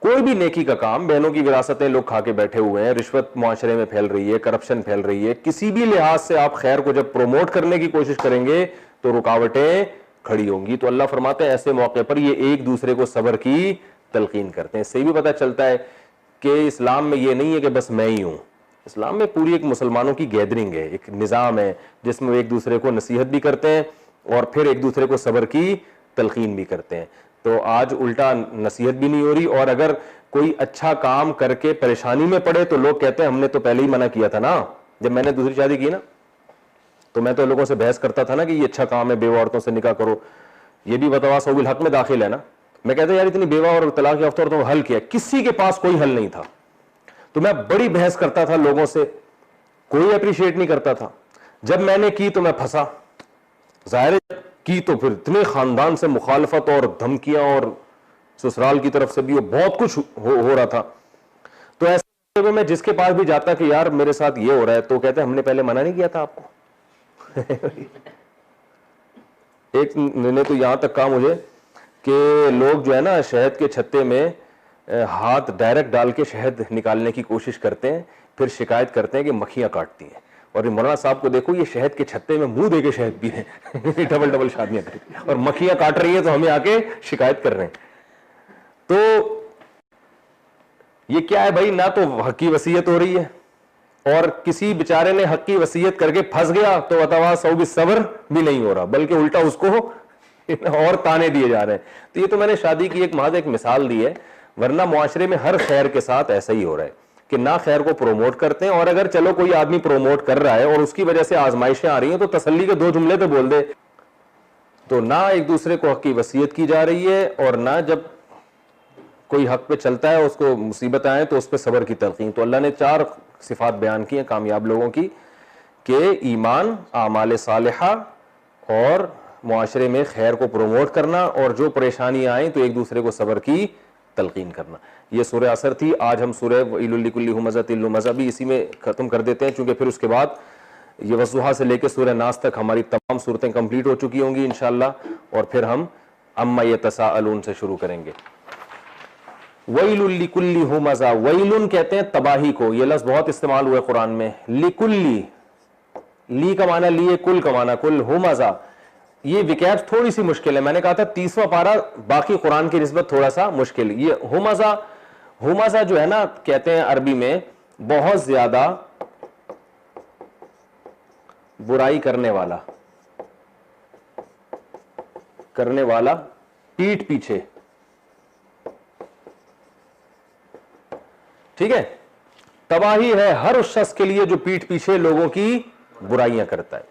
کوئی بھی نیکی کا کام, بہنوں کی وراثتیں لوگ کھا کے بیٹھے ہوئے ہیں, رشوت معاشرے میں پھیل رہی ہے, کرپشن پھیل رہی ہے, کسی بھی لحاظ سے آپ خیر کو جب پروموٹ کرنے کی کوشش کریں گے تو رکاوٹیں کھڑی ہوں گی. تو اللہ فرماتے ہیں ایسے موقع پر یہ ایک دوسرے کو صبر کی تلقین کرتے ہیں. اس سے بھی پتہ چلتا ہے کہ اسلام میں یہ نہیں ہے کہ بس میں ہی ہوں, اسلام میں پوری ایک مسلمانوں کی گیدرنگ ہے, ایک نظام ہے جس میں ایک دوسرے کو نصیحت بھی کرتے ہیں اور پھر ایک دوسرے کو صبر کی تلقین بھی کرتے ہیں. تو آج الٹا نصیحت بھی نہیں ہو رہی, اور اگر کوئی اچھا کام کر کے پریشانی میں پڑے تو لوگ کہتے ہیں ہم نے تو پہلے ہی منع کیا تھا نا. جب میں نے دوسری شادی کی نا تو میں تو لوگوں سے بحث کرتا تھا نا کہ یہ اچھا کام ہے, بیوہ عورتوں سے نکاح کرو, یہ بھی بتواصوا بالحق میں داخل ہے نا. میں کہتا یار اتنی بیوہ اور طلاق یافتہ عورتوں کو حل کیا, کسی کے پاس کوئی حل نہیں تھا. تو میں بڑی بحث کرتا تھا لوگوں سے, کوئی اپریشیٹ نہیں کرتا تھا. جب میں نے کی تو میں پھنسا, ظاہر کی تو پھر اتنے خاندان سے مخالفت اور دھمکیاں اور سسرال کی طرف سے بھی بہت کچھ ہو رہا تھا. تو ایسے میں جس کے پاس بھی جاتا کہ یار میرے ساتھ یہ ہو رہا ہے تو کہتے ہم نے پہلے منع نہیں کیا تھا آپ کو. ایک نے تو یہاں تک کہا مجھے کہ لوگ جو ہے نا شہد کے چھتے میں ہاتھ ڈائریکٹ ڈال کے شہد نکالنے کی کوشش کرتے ہیں, پھر شکایت کرتے ہیں کہ مکھیاں کاٹتی ہیں. اور مولانا صاحب کو دیکھو, یہ شہد کے چھتے میں منہ دے کے شہد پی رہے ہیں, ڈبل شادیاں کریں, اور مکھیاں کاٹ رہی ہیں تو ہمیں آ کے شکایت کر رہے ہیں. تو یہ کیا ہے بھائی, نہ تو حق کی وصیت ہو رہی ہے, اور کسی بیچارے نے حق کی وصیت کر کے پھنس گیا تو وتواصوا بالصبر بھی نہیں ہو رہا, بلکہ الٹا اس کو اور تانے دیے جا رہے ہیں. تو یہ تو میں نے شادی کی ایک محض ایک مثال دی ہے, ورنہ معاشرے میں ہر خیر کے ساتھ ایسا ہی ہو رہا ہے کہ نہ خیر کو پروموٹ کرتے ہیں, اور اگر چلو کوئی آدمی پروموٹ کر رہا ہے اور اس کی وجہ سے آزمائشیں آ رہی ہیں تو تسلی کے 2 جملے تو بول دے. تو نہ ایک دوسرے کو حق کی وصیت کی جا رہی ہے, اور نہ جب کوئی حق پہ چلتا ہے اس کو مصیبت آئے تو اس پہ صبر کی تلقین. تو اللہ نے 4 صفات بیان کی ہیں کامیاب لوگوں کی, کہ ایمان, اعمال صالحہ, اور معاشرے میں خیر کو پروموٹ کرنا, اور جو پریشانی آئیں تو ایک دوسرے کو صبر کی تلقین کرنا. یہ سورہ عصر تھی. آج ہم سورہ ویل لکل ہمزۃ لمزہ بھی اسی میں ختم کر دیتے ہیں, چونکہ پھر اس کے بعد یہ والضحیٰ سے لے کے سورہ ناس تک ہماری تمام صورتیں کمپلیٹ ہو چکی ہوں گی انشاءاللہ, اور پھر ہم عما یتساءلون سے شروع کریں گے. ویل لکل ہمزہ, ویل کہتے ہیں تباہی کو, یہ لفظ بہت استعمال ہوا ہے قرآن میں. لکلی, لی کا معنی لیے, کل کا معنی کل, ہمزہ یہ وکیبس تھوڑی سی مشکل ہے. میں نے کہا تھا 30واں پارہ باقی قرآن کی نسبت تھوڑا سا مشکل. یہ ہمزہ جو ہے نا کہتے ہیں عربی میں بہت زیادہ برائی کرنے والا پیٹھ پیچھے. ٹھیک ہے, تباہی ہے ہر اس شخص کے لیے جو پیٹھ پیچھے لوگوں کی برائیاں کرتا ہے.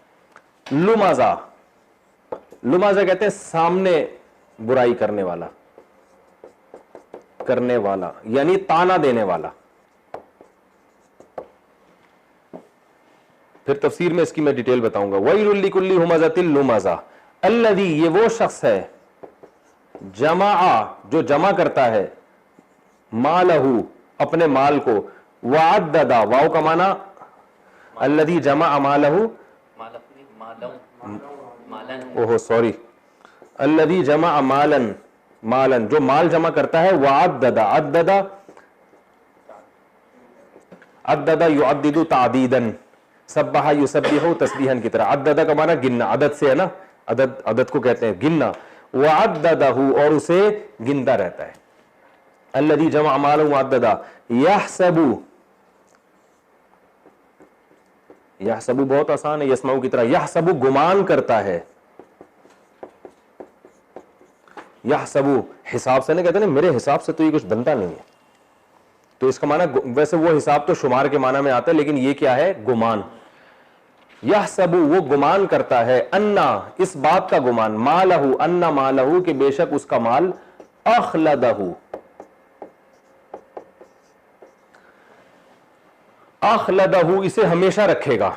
لمزہ کہتے ہیں سامنے برائی کرنے والا یعنی تانا دینے والا. پھر تفسیر میں اس کی میں ڈیٹیل بتاؤں گا. وَيْلٌ لِكُلِّ ہُمَزَةٍ لُمَزَةٍ الَّذِي یہ وہ شخص ہے جمع جو جمع کرتا ہے مالہ اپنے مال کو وعدد واو کا معنی الذي جمع مالہ الذي جمع مالا جو مال جمع کرتا ہے وعدد عدد يعدد تعدیدا سبح یسبح تسبیحا کی طرح. عدد کا معنی گننا, عدد سے ہے نا, عدد کو کہتے ہیں گننا. وعددہ اور اسے گنتا رہتا ہے. الذی جمع مالا وعددہ یحسب بہت آسان ہے, یسمعو کی طرح. یحسب گمان کرتا ہے, یحسب حساب سے نہیں کہتے نا, میرے حساب سے تو یہ کچھ بنتا نہیں ہے, تو اس کا معنی ویسے وہ حساب تو شمار کے معنی میں آتا ہے, لیکن یہ کیا ہے, گمان. یحسب وہ گمان کرتا ہے, انا اس بات کا گمان, مالہ انا مالہ کہ بے شک اس کا مال, اخلدہ اسے ہمیشہ رکھے گا.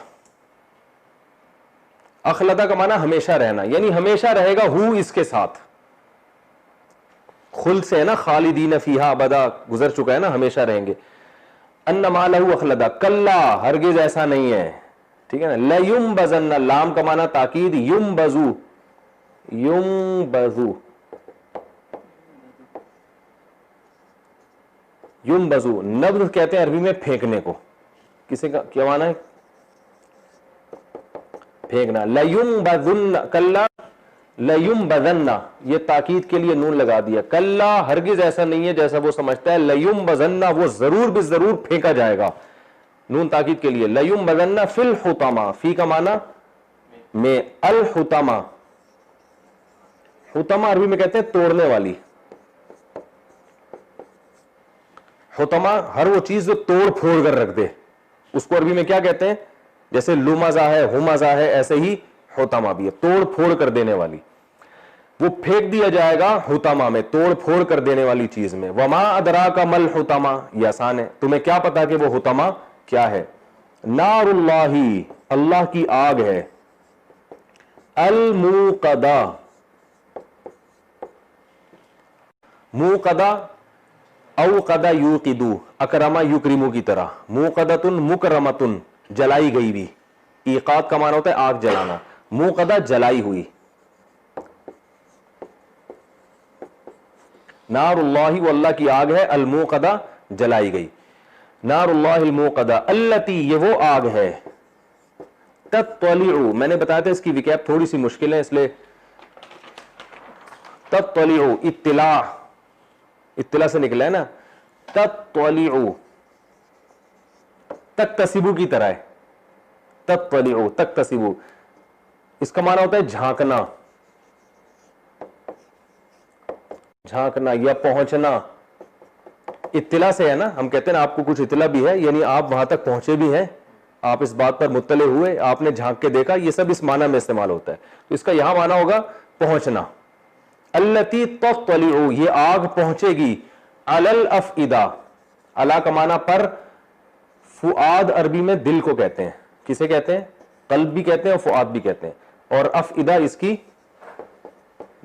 اخلدہ کا معنی ہمیشہ رہنا, یعنی ہمیشہ رہے گا ہو اس کے ساتھ. خلد سے ہے نا, خالدین فیہا ابدا گزر چکا ہے نا, ہمیشہ رہیں گے. ان مالہ اخلدہ کلا ہرگز ایسا نہیں ہے. ٹھیک ہے نا. لینبذن لام کا معنی تاکید, ینبذو نبذ کہتے ہیں عربی میں پھینکنے کو. کسی کا کیا معنی ہے, پھینکنا. لینبذن کلا لینبذن یہ تاکید کے لیے نون لگا دیا. کلا ہرگز ایسا نہیں ہے جیسا وہ سمجھتا ہے. لینبذن وہ ضرور بھی ضرور پھینکا جائے گا, نون تاکید کے لیے. لینبذن فی الحطمہ, فی کا معنی میں, الحطمہ حطمہ عربی میں کہتے ہیں توڑنے والی. حطمہ ہر وہ چیز جو توڑ پھوڑ کر رکھ دے, اس کو عربی میں کیا کہتے ہیں, جیسے لمزہ ہے ہمزہ ہے, ایسے ہی حطمہ بھی ہے, توڑ پھوڑ کر دینے والی. وہ پھینک دیا جائے گا حطمہ میں, توڑ پھوڑ کر دینے والی چیز میں. وما ادراک مل حطمہ, یہ آسان ہے, تمہیں کیا پتا کہ وہ حطمہ کیا ہے. نار اللہ اللہ کی آگ ہے. الموقدہ موقدہ اوقدہ یوقدو اکرما یکرمو کی طرح. موقدۃ مکرمۃ جلائی گئی بھی. ایقاد کا معنی ہوتا ہے آگ جلانا, موقدہ جلائی ہوئی. نار اللہ وہ اللہ کی آگ ہے, الموقدہ جلائی گئی. نار اللہ الموقدہ التی یہ وہ آگ ہے, تطلع میں نے بتایا تھا اس کی وکیپ تھوڑی سی مشکل ہے, اس لیے تطلع اطلاع سے نکلا ہے نا, تطلع تکتسبو کی طرح ہے. تطلع تکتسبو اس کا معنی ہوتا ہے جھانکنا, جھانکنا یا پہنچنا. اطلاع سے ہے نا, ہم کہتے ہیں نا آپ کو کچھ اطلاع بھی ہے, یعنی آپ وہاں تک پہنچے بھی ہیں, آپ اس بات پر مطلع ہوئے, آپ نے جھانک کے دیکھا, یہ سب اس معنی میں استعمال ہوتا ہے. تو اس کا یہاں معنی ہوگا پہنچنا. التی تطلع یہ آگ پہنچے گی, علی الافئدہ علی کا معنی پر, فؤاد عربی میں دل کو کہتے ہیں. کسے کہتے ہیں, قلب بھی کہتے ہیں اور فؤاد بھی کہتے ہیں, اور افئدہ اس کی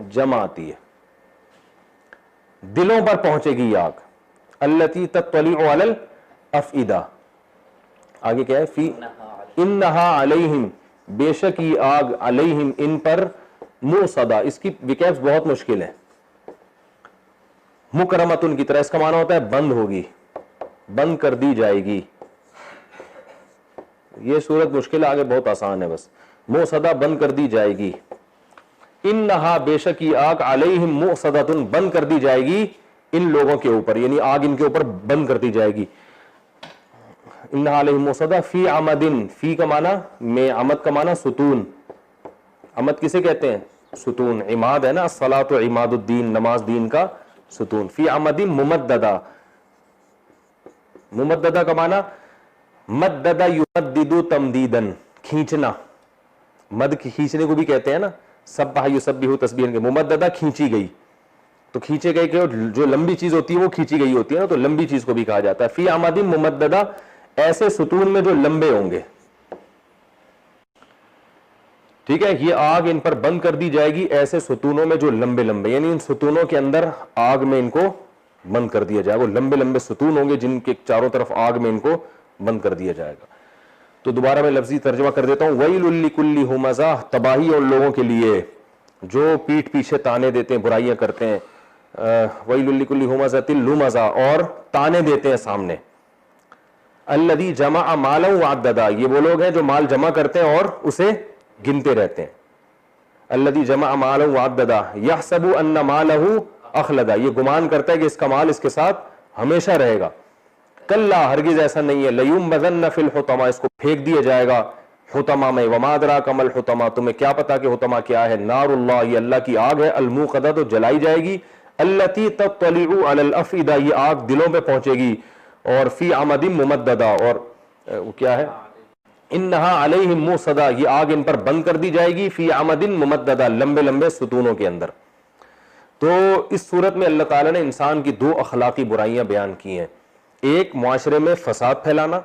جمع آتی ہے. دلوں پر پہنچے گی یہ آگ. التی تطلع علی الافئدہ. آگے کیا ہے, فی انہا علیہم بے شک یہ آگ, علیہم ان پر, موصدہ اس کی وکیپس بہت مشکل ہے. مکرمتن کی طرح اس کا معنی ہوتا ہے بند ہوگی, بند کر دی جائے گی. یہ صورت مشکل ہے, آگے بہت آسان ہے بس. موصدہ بند کر دی جائے گی. انہا بے شک یہ آگ, علیہم موصدۃ بند کر دی جائے گی ان لوگوں کے اوپر, یعنی آگ ان کے اوپر بند کر دی جائے گی. انہا علیہم موصدہ فی عمدن، فی کا معنی میں، عمد کا معنی ستون، عمد کسے کہتے ہیں؟ ستون، عماد ہے نا، الصلاۃ عماد الدین، نماز دین کا ستون، فی عمد ممددہ، ممددہ کا معنی مددہ یمدد تمدیدن، کھینچنا، مد کھینچنے کو بھی کہتے ہیں نا، سبح یسبح تسبیحا، کہ ممددہ کھینچی گئی، تو کھینچے گئے کہ جو لمبی چیز ہوتی ہے وہ کھینچی گئی ہوتی ہے نا، تو لمبی چیز کو بھی کہا جاتا ہے فی عمد ممددہ، ایسے ستون میں جو لمبے ہوں گے، ٹھیک ہے، یہ آگ ان پر بند کر دی جائے گی ایسے ستونوں میں جو لمبے لمبے، یعنی ان ستونوں کے اندر آگ میں ان کو بند کر دیا جائے گا، وہ لمبے لمبے ستون ہوں گے جن کے چاروں طرف آگ میں ان کو بند کر دیا جائے گا۔ تو دوبارہ میں لفظی ترجمہ کر دیتا ہوں، ویل لکل ہمزہ، تباہی ان لوگوں کے لیے جو پیٹھ پیچھے تانے دیتے ہیں، برائیاں کرتے ہیں، ویل لکل ہمزۃ لمزہ، اور تانے دیتے ہیں سامنے، الذی جمع مالا وعددا، یہ وہ لوگ ہیں جو مال جمع کرتے ہیں اور اسے گنتے رہتے ہیں، الذی جمع مالا وعددا یحسب ان مالہ اخلدا، یہ گمان کرتا ہے کہ اس کا مال اس کے ساتھ ہمیشہ رہے گا، کلا ہرگز ایسا نہیں ہے، لیمبذن فی الحطمہ، اس کو پھینک دیا جائے گا حطمہ میں، وما ادراک ما الحطمہ، تمہیں کیا پتا کہ حطمہ کیا ہے، نار اللہ، یہ اللہ کی آگ ہے، الموقدہ، تو جلائی جائے گی، التی تطلع علی الافئدہ، یہ آگ دلوں پہ پہنچے گی، اور فی عمد ممددہ، اور کیا ہے، انہا علیہم موصدہ، یہ آگ ان پر بند کر دی جائے گی، فی عمد ممددہ، لمبے لمبے ستونوں کے اندر۔ تو اس صورت میں اللہ تعالیٰ نے انسان کی دو اخلاقی برائیاں بیان کی ہیں، ایک معاشرے میں فساد پھیلانا،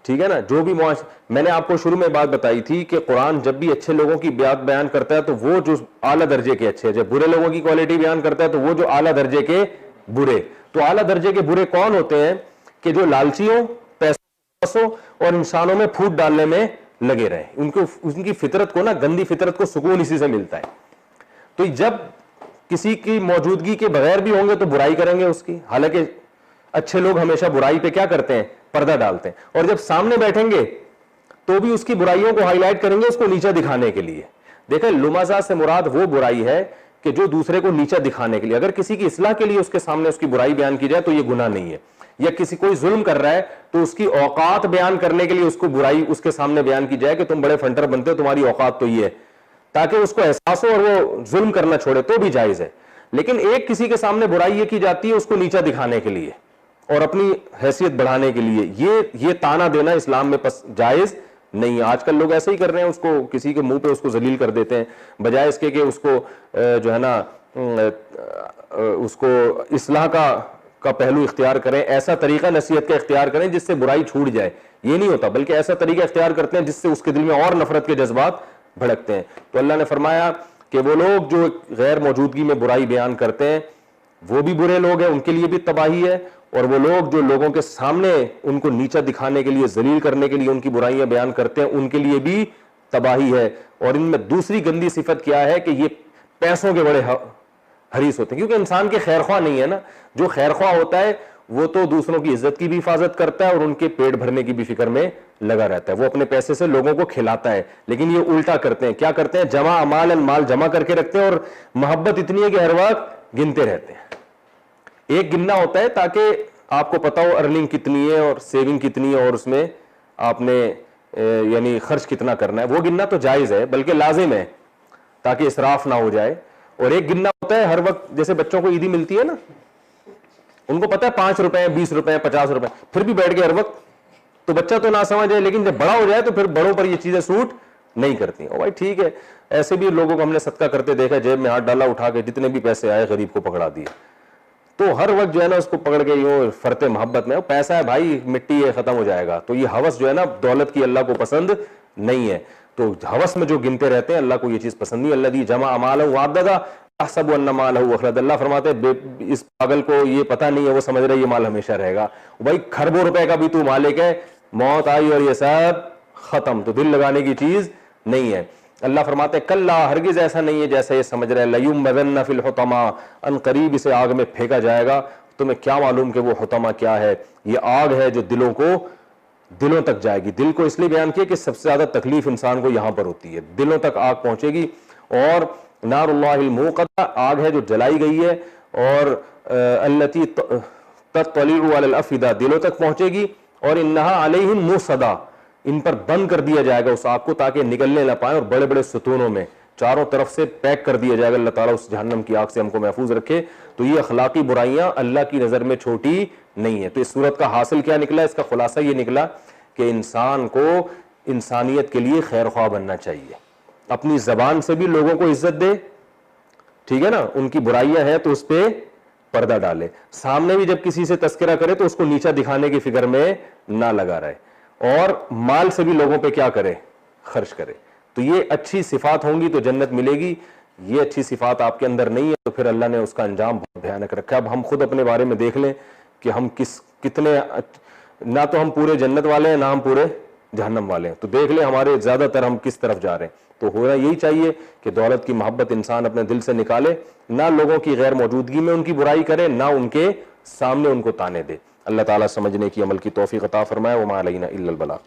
ٹھیک ہے نا، جو بھی میں نے آپ کو شروع میں بات بتائی تھی کہ قرآن جب بھی اچھے لوگوں کی بات بیان کرتا ہے تو وہ جو اعلیٰ درجے کے اچھے، جب برے لوگوں کی کوالٹی بیان کرتا ہے تو وہ جو اعلیٰ درجے کے برے، تو اعلیٰ درجے کے برے کون ہوتے ہیں؟ کہ جو لالچی ہوں، پیسوں اور انسانوں میں پھوٹ ڈالنے میں لگے رہے، ان کی فطرت کو نا، گندی فطرت کو سکون اسی سے ملتا ہے۔ تو جب کسی کی موجودگی کے بغیر بھی ہوں گے تو برائی کریں گے اس کی، حالانکہ اچھے لوگ ہمیشہ برائی پہ کیا کرتے ہیں؟ پردہ ڈالتے ہیں، اور جب سامنے بیٹھیں گے تو بھی اس کی برائیوں کو ہائی لائٹ کریں گے، اس کو نیچا دکھانے کے لیے۔ دیکھیں، لمزہ سے مراد وہ برائی ہے کہ جو دوسرے کو نیچا دکھانے کے لیے، اگر کسی کی اصلاح کے لیے اس کے سامنے اس کی برائی بیان کی جائے تو یہ گناہ نہیں ہے، یا کسی کوئی ظلم کر رہا ہے تو اس کی اوقات بیان کرنے کے لیے اس کو برائی اس کے سامنے بیان کی جائے کہ تم بڑے فنٹر بنتے ہو، تمہاری اوقات تو یہ ہے، تاکہ اس کو احساس ہو اور وہ ظلم کرنا چھوڑے، تو بھی جائز ہے۔ لیکن ایک کسی کے سامنے برائی یہ کی جاتی ہے اس کو نیچا دکھانے کے لیے اور اپنی حیثیت بڑھانے کے لیے، یہ تانا دینا اسلام میں جائز نہیں ہے۔ آج کل لوگ ایسے ہی کر رہے ہیں، اس کو کسی کے منہ پہ اس کو ذلیل کر دیتے ہیں، بجائے اس کے کہ اس کو جو ہے نا اس کو اصلاح کا پہلو اختیار کریں، ایسا طریقہ نصیحت کا اختیار کریں جس سے برائی چھوٹ جائے، یہ نہیں ہوتا، بلکہ ایسا طریقہ اختیار کرتے ہیں جس سے اس کے دل میں اور نفرت کے جذبات بھڑکتے ہیں۔ تو اللہ نے فرمایا کہ وہ لوگ جو غیر موجودگی میں برائی بیان کرتے ہیں وہ بھی برے لوگ ہیں، ان کے لیے بھی تباہی ہے، اور وہ لوگ جو لوگوں کے سامنے ان کو نیچا دکھانے کے لیے، ذلیل کرنے کے لیے ان کی برائیاں بیان کرتے ہیں، ان کے لیے بھی تباہی ہے۔ اور ان میں دوسری گندی صفت کیا ہے کہ یہ پیسوں کے بڑے حریص ہوتے ہیں، کیونکہ انسان کے خیر خواہ نہیں ہے نا، جو خیر خواہ ہوتا ہے وہ تو دوسروں کی عزت کی بھی حفاظت کرتا ہے اور ان کے پیٹ بھرنے کی بھی فکر میں لگا رہتا ہے، وہ اپنے پیسے سے لوگوں کو کھلاتا ہے۔ لیکن یہ الٹا کرتے ہیں، کیا کرتے ہیں؟ جمع امال، مال جمع کر کے رکھتے ہیں، اور محبت اتنی ہے کہ ہر وقت گنتے رہتے ہیں۔ ایک گننا ہوتا ہے تاکہ آپ کو پتا ہو ارننگ کتنی ہے اور سیونگ کتنی ہے اور اس میں آپ نے یعنی خرچ کتنا کرنا ہے، وہ گننا تو جائز ہے بلکہ لازم ہے تاکہ اسراف نہ ہو جائے۔ اور ایک گننا ہوتا ہے ہر وقت، جیسے بچوں کو عیدی ملتی ہے نا، ان کو پتا ہے 5 روپے 20 روپے 50 روپے، پھر بھی بیٹھ کے ہر وقت، تو بچہ تو نہ سمجھ ہے، لیکن جب بڑا ہو جائے تو پھر بڑوں پر یہ چیزیں سوٹ نہیں کرتی۔ او بھائی ٹھیک ہے، ایسے بھی لوگوں کو ہم نے صدقہ کرتے دیکھا، جیب میں ہاتھ ڈالا، اٹھا کے جتنے بھی پیسے آئے غریب کو پکڑا دیے، تو ہر وقت جو ہے نا اس کو پکڑ کے یوں فرتے محبت میں، پیسہ ہے بھائی مٹی ہے، ختم ہو جائے گا، تو یہ ہوس جو ہے نا دولت کی اللہ کو پسند نہیں ہے۔ تو ہوس میں جو گنتے رہتے ہیں اللہ کو یہ چیز پسند نہیں۔ الذی جمع مالا وعددا احسب ان مالہ اخلد، اللہ فرماتے ہیں اس پاگل کو یہ پتہ نہیں ہے، وہ سمجھ رہا ہے یہ مال ہمیشہ رہے گا۔ بھائی کھربوں روپے کا بھی تو مالک ہے، موت آئی اور یہ سب ختم، تو دل لگانے کی چیز نہیں ہے۔ اللہ فرماتے ہیں کلا، ہرگز ایسا نہیں ہے جیسا یہ سمجھ رہے، لیمبذن فی الحطمہ، ان قریب اسے آگ میں پھینکا جائے گا۔ تمہیں کیا معلوم کہ وہ حطمہ کیا ہے؟ یہ آگ ہے جو دلوں تک جائے گی۔ دل کو اس لیے بیان کیا کہ سب سے زیادہ تکلیف انسان کو یہاں پر ہوتی ہے، دلوں تک آگ پہنچے گی۔ اور نار اللہ الموقدہ، آگ ہے جو جلائی گئی ہے، اور التی تطلع علی الافئدہ، دلوں تک پہنچے گی، اور انہا علیہم موصدا، ان پر بند کر دیا جائے گا اس آگ کو تاکہ نکلنے نہ پائیں، اور بڑے بڑے ستونوں میں چاروں طرف سے پیک کر دیا جائے گا. اللہ تعالیٰ اس جہنم کی آگ سے ہم کو محفوظ رکھے. تو یہ اخلاقی برائیاں اللہ کی نظر میں چھوٹی نہیں ہے. تو اس صورت کا حاصل کیا نکلا؟ اس کا خلاصہ یہ نکلا کہ انسان کو انسانیت کے لیے خیر خواہ بننا چاہیے، اپنی زبان سے بھی لوگوں کو عزت دے، ٹھیک ہے نا، ان کی برائیاں ہیں تو اس پہ پردہ ڈالے، سامنے بھی جب کسی سے تذکرہ کرے تو اس کو نیچا دکھانے کی فکر میں نہ لگا رہے، اور مال سے بھی لوگوں پہ کیا کرے؟ خرچ کرے. تو یہ اچھی صفات ہوں گی تو جنت ملے گی. یہ اچھی صفات آپ کے اندر نہیں ہے تو پھر اللہ نے اس کا انجام بہت بھیانک رکھا. اب ہم خود اپنے بارے میں دیکھ لیں کہ ہم کتنے، نہ تو ہم پورے جنت والے ہیں نہ ہم پورے جہنم والے ہیں. تو دیکھ لیں ہمارے زیادہ تر ہم کس طرف جا رہے ہیں. تو ہونا یہی چاہیے کہ دولت کی محبت انسان اپنے دل سے نکالے، نہ لوگوں کی غیر موجودگی میں ان کی برائی کرے، نہ ان کے سامنے ان کو تانے دے. اللہ تعالیٰ سمجھنے کی، عمل کی توفیق عطا فرمائے. وما علینا الا البلاغ.